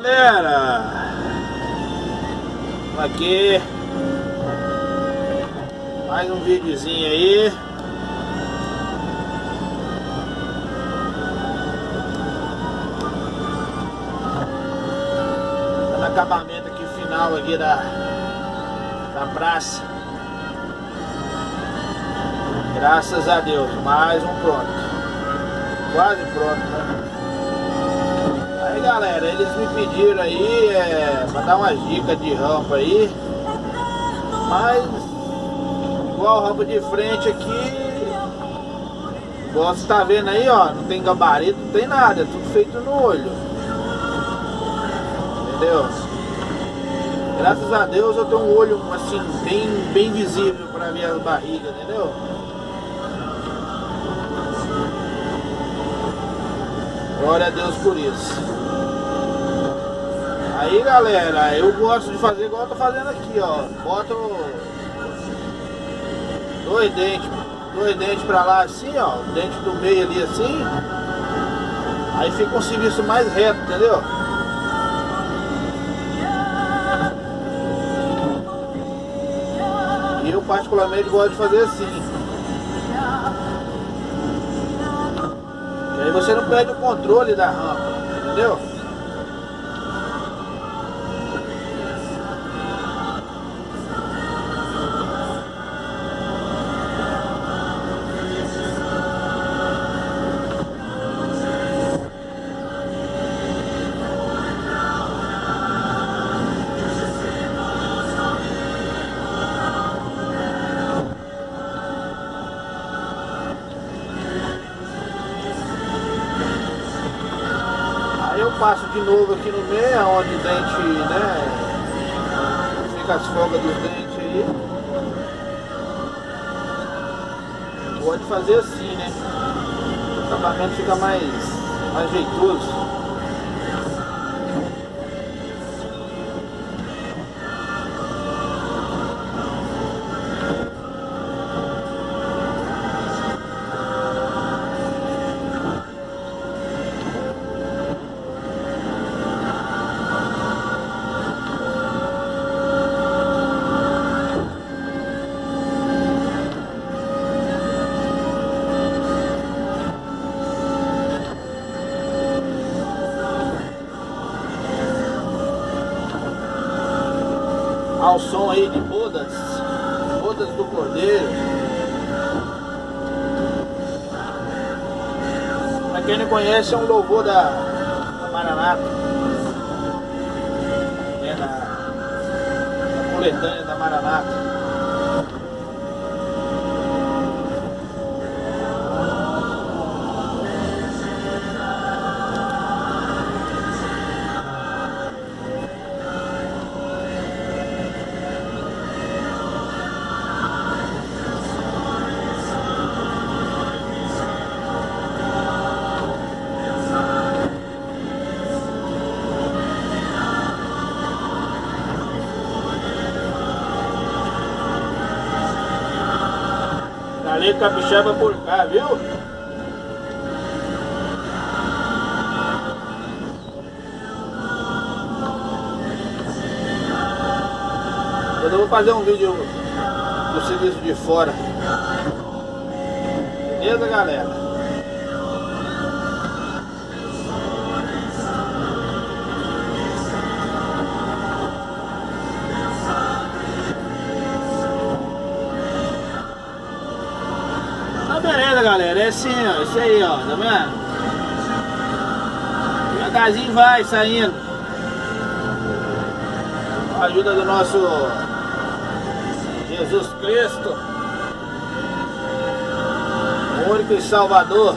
Galera, aqui mais um videozinho aí. Tá no acabamento aqui final aqui da praça. Graças a Deus, mais um pronto. Quase pronto, né? Aí galera, eles me pediram aí pra dar umas dicas de rampa aí. Mas igual rampa de frente aqui, igual você tá vendo aí, ó, não tem gabarito, não tem nada, é tudo feito no olho. Entendeu? Graças a Deus eu tenho um olho assim bem visível pra ver as barrigas, entendeu? Glória a Deus por isso. Aí galera, eu gosto de fazer igual eu tô fazendo aqui, ó. Boto dois dentes pra lá assim, ó. O dente do meio ali assim. Aí fica um serviço mais reto, entendeu? E eu particularmente gosto de fazer assim. E aí você não perde o controle da rampa, entendeu? Eu passo de novo aqui no meio, onde o dente, né, fica as folgas dos dentes aí. Pode fazer assim, né? O acabamento fica mais jeitoso. Ao som aí de bodas do Cordeiro. Pra quem não conhece, é um louvor da Maranata, é da coletânea da Maranata. Ali capixaba por cá, viu? Eu vou fazer um vídeo do serviço de fora. Beleza, galera? Beleza, galera, é assim, ó, isso aí, ó, tá vendo? Devagarzinho vai saindo. Com a ajuda do nosso Jesus Cristo, o único e Salvador.